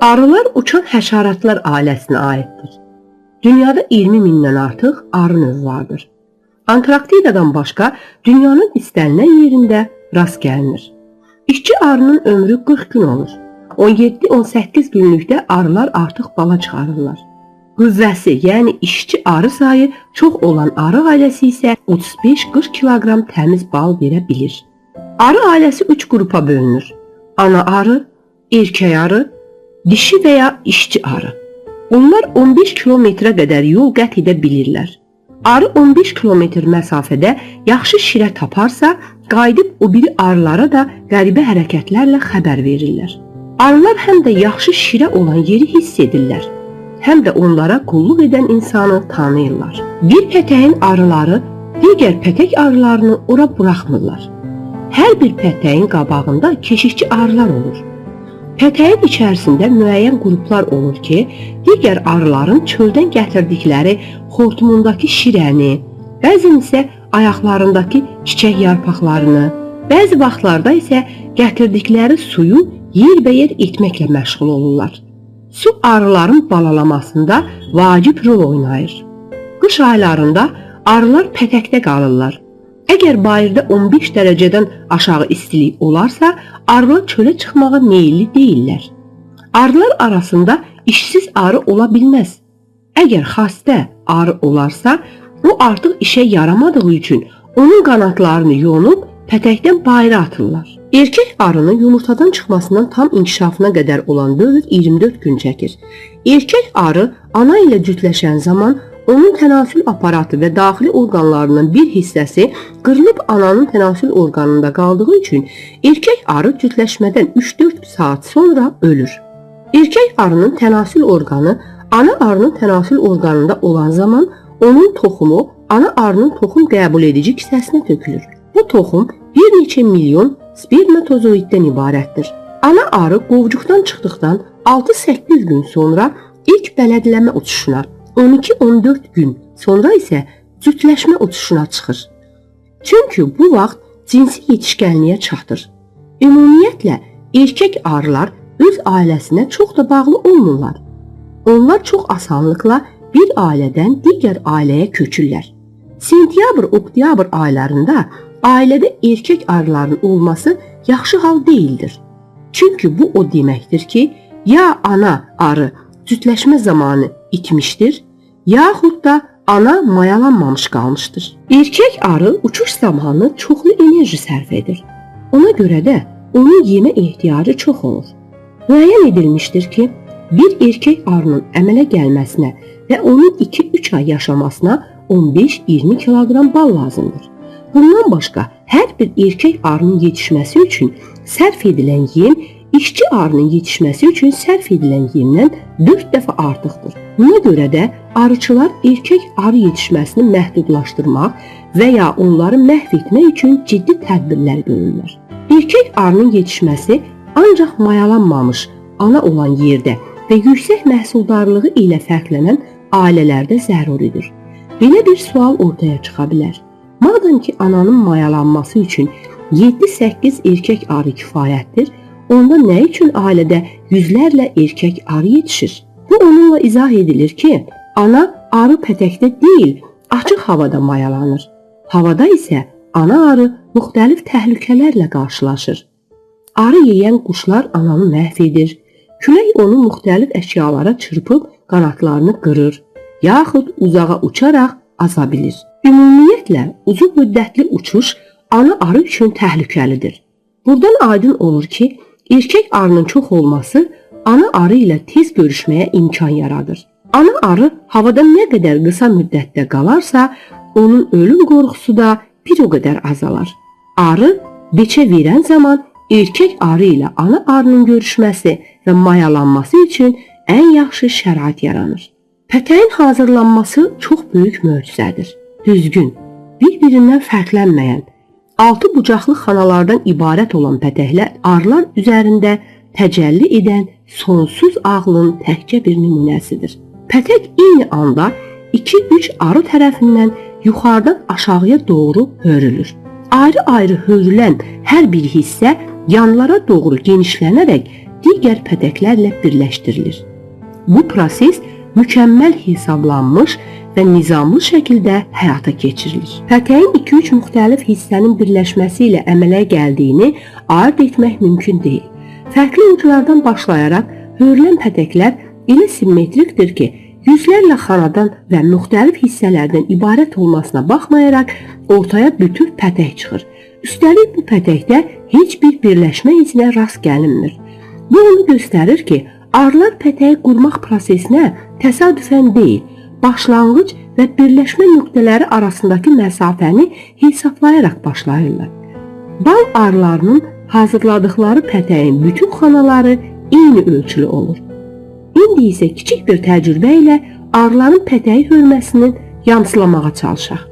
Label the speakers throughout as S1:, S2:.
S1: Arılar uçan həşəratlar ailəsinə aiddir. Dünyada 20 mindən artıq arı növü vardır. Antarktidadan başqa dünyanın istənilən yerində rast gəlinir. İşçi arının ömrü 40 gün olur. 17-18 günlükdə arılar artıq bala çıxarırlar. Qüvvəsi, yəni işçi arı sayı çox olan arı ailəsi isə 35-40 kiloqram təmiz bal verə bilir. Arı ailəsi 3 qrupa bölünür. Ana arı, erkək arı, dişi və ya işçi arı. Onlar 15 kilometrə qədər yol qət edə bilirlər. Arı 15 kilometr məsafədə yaxşı şirə taparsa, qayıdıb o biri arılara da qəribə hərəkətlərlə xəbər verirlər. Arılar həm də yaxşı şirə olan yeri hiss edirlər, həm də onlara qulluq edən insanı tanıyırlar. Bir pətəyin arıları digər pətək arılarını ora buraxmırlar. Hər bir pətəyin qabağında keşikçi arılar olur. Pətəyin içərisində müəyyən qruplar olur ki, digər arıların çöldən gətirdikləri xortumundakı şirəni, bəzən isə ayaqlarındakı çiçək yarpaqlarını, bəzi vaxtlarda isə gətirdikləri suyu yerbəyer etməklə məşğul olurlar. Su arıların balalamasında vacib rol oynayır. Qış aylarında arılar pətəkdə qalırlar. Əgər bayırda 15 dərəcədən aşağı istilik olarsa, arılar çölə çıxmağa meyilli deyillər. Arılar arasında işsiz arı ola bilməz. Əgər xəstə arı olarsa, o artıq işə yaramadığı üçün onun qanadlarını yonub pətəkdən bayıra atırlar. Erkək arının yumurtadan çıxmasından tam inkişafına qədər olan dövr 24 gün çəkir. Erkək arı ana ilə cütləşən zaman onun tənasül aparatı və daxili orqanlarının bir hissəsi qırılıb ananın tənasül orqanında qaldığı üçün erkək arı cütləşmədən 3-4 saat sonra ölür. Erkək arının tənasül orqanı ana arının tənasül orqanında olan zaman onun toxumu ana arının toxum qəbul edici kisəsinə tökülür. Bu toxum bir neçə milyon spermatozoiddən ibarətdir. Ana arı qovcuqdan çıxdıqdan 6-8 gün sonra ilk bələdləmə uçuşuna, 12-14 gün sonra isə cütləşmə uçuşuna çıxır. Çünki bu vaxt cinsi yetişkənliyə çatır. Ümumiyyətlə, erkək arılar öz ailəsinə çox da bağlı olmurlar. Onlar çox asanlıqla bir ailədən digər ailəyə köçürlər. Sentyabr-oktyabr aylarında ailədə erkək arıların olması yaxşı hal deyildir. Çünki bu o deməkdir ki, ya ana arı cütləşmə zamanı itmişdir, yaxud da ana mayalanmamış qalmışdır. Erkək arı uçuş zamanı çoxlu enerji sərf edir. Ona görə də onun yemə ehtiyacı çox olur. Müəyyən edilmişdir ki, bir erkək arının əmələ gəlməsinə və onun 2-3 ay yaşamasına 15-20 kiloqram bal lazımdır. Bundan başqa, hər bir erkək arının yetişməsi üçün sərf edilən yem işçi arının yetişməsi üçün sərf edilən yemdən 4 dəfə artıqdır. Buna görə də arıçılar erkək arı yetişməsini məhdudlaşdırmaq və ya onları məhv etmək üçün ciddi tədbirlər görürlər. Erkək arının yetişməsi ancaq mayalanmamış ana olan yerdə və yüksək məhsuldarlığı ilə fərqlənən ailələrdə zəruridir. Belə bir sual ortaya çıxa bilər. Madəm ki, ananın mayalanması üçün 7-8 erkək arı kifayətdir, onda nə üçün ailədə yüzlərlə erkək arı yetişir? Bu onunla izah edilir ki, ana arı pətəkdə deyil, açıq havada mayalanır. Havada isə ana arı müxtəlif təhlükələrlə qarşılaşır. Arı yeyən quşlar ananı məhv edir, külək onu müxtəlif əşyalara çırpıb qanadlarını qırır, yaxud uzağa uçaraq aza bilir. Ümumiyyətlə, uzun müddətli uçuş ana arı üçün təhlükəlidir. Buradan aydın olur ki, erkək arının çox olması ana arı ilə tez görüşməyə imkan yaradır. Ana arı havada nə qədər qısa müddətdə qalarsa, onun ölüm qorxusu da bir o qədər azalar. Arı beçə verən zaman erkək arı ilə ana arının görüşməsi və mayalanması üçün ən yaxşı şərait yaranır. Pətəyin hazırlanması çox böyük möcüzədir. Düzgün, bir-birindən fərqlənməyən, 6 bucaqlı xanalardan ibarət olan pətəklər arılar üzərində təcəlli edən sonsuz ağlın təkcə bir nümunəsidir. Pətək eyni anda 2-3 arı tərəfindən yuxarıdan aşağıya doğru hörülür. Ayrı-ayrı hörülən hər bir hissə yanlara doğru genişlənərək digər pətəklərlə birləşdirilir. Bu proses mükəmməl hesablanmış və nizamlı şəkildə həyata keçirilir. Pətəyin 2-3 müxtəlif hissənin birləşməsi ilə əmələ gəldiyini ayırd etmək mümkün deyil. Fərqli uclardan başlayaraq hörülən pətəklər elə simmetrikdir ki, yüzlərlə xanadan və müxtəlif hissələrdən ibarət olmasına baxmayaraq ortaya bütöv pətək çıxır. Üstəlik bu pətəkdə heç bir birləşmə izinə rast gəlinmir. Bu onu göstərir ki, arılar pətəyi qurmaq prosesinə təsadüfən deyil, başlanğıc və birləşmə nöqtələri arasındakı məsafəni hesablayaraq başlayırlar. Bal arılarının hazırladıkları pətəyin bütün xanaları eyni ölçülü olur. İndi isə kiçik bir təcrübə ilə arıların pətəyi hörməsini yamsılamağa çalışaq.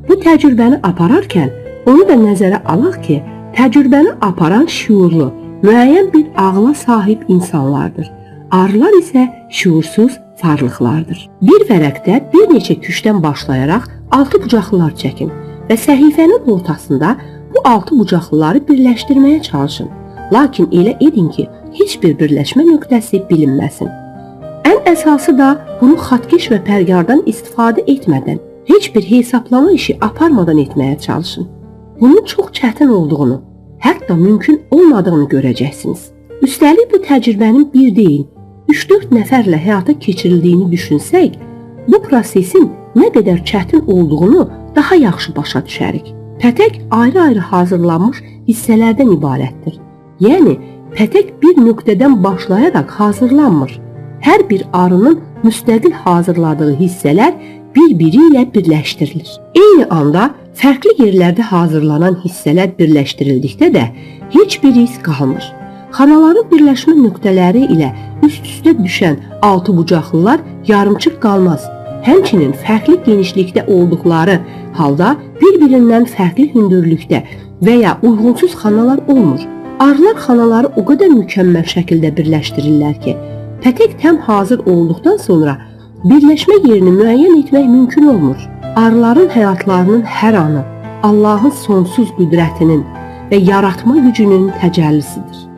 S1: Bu təcrübəni apararkən onu da nəzərə alaq ki, təcrübəni aparan şüurlu, müəyyən bir ağla sahib insanlardır. Arılar isə şüursuz varlıqlardır. Bir vərəqdə bir neçə küşdən başlayaraq 6 bucaqlılar çəkin və səhifənin ortasında bu 6 bucaqlıları birləşdirməyə çalışın. Lakin elə edin ki, heç bir birləşmə nöqtəsi bilinməsin. Ən əsası da bunu xatkeş və pərgardan istifadə etmədən, heç bir hesablama işi aparmadan etməyə çalışın. Bunun çox çətin olduğunu, hətta mümkün olmadığını görəcəksiniz. Üstəlik bu təcrübənin bir deyil, 3-4 nəfərlə həyata keçirildiyini düşünsək, bu prosesin nə qədər çətin olduğunu daha yaxşı başa düşərik. Pətək ayrı-ayrı hazırlanmış hissələrdən ibarətdir. Yəni, pətək bir nöqtədən başlayaraq hazırlanmır. Hər bir arının müstəqil hazırladığı hissələr bir-biri ilə birləşdirilir. Eyni anda fərqli yerlərdə hazırlanan hissələr birləşdirildikdə də heç bir iz qalmır. Xanaların birləşmə nöqtələri ilə üst-üstə düşən 6 bucaqlılar yarımçıq qalmaz. Həmçinin fərqli genişlikdə olduqları halda bir-birindən fərqli hündürlükdə və ya uyğunsuz xanalar olmur. Arılar xanaları o qədər mükəmməl şəkildə birləşdirirlər ki, pətək tam hazır olduqdan sonra birləşmə yerini müəyyən etmək mümkün olmur. Arıların həyatlarının hər anı Allahın sonsuz qüdrətinin və yaratma gücünün təcəllisidir.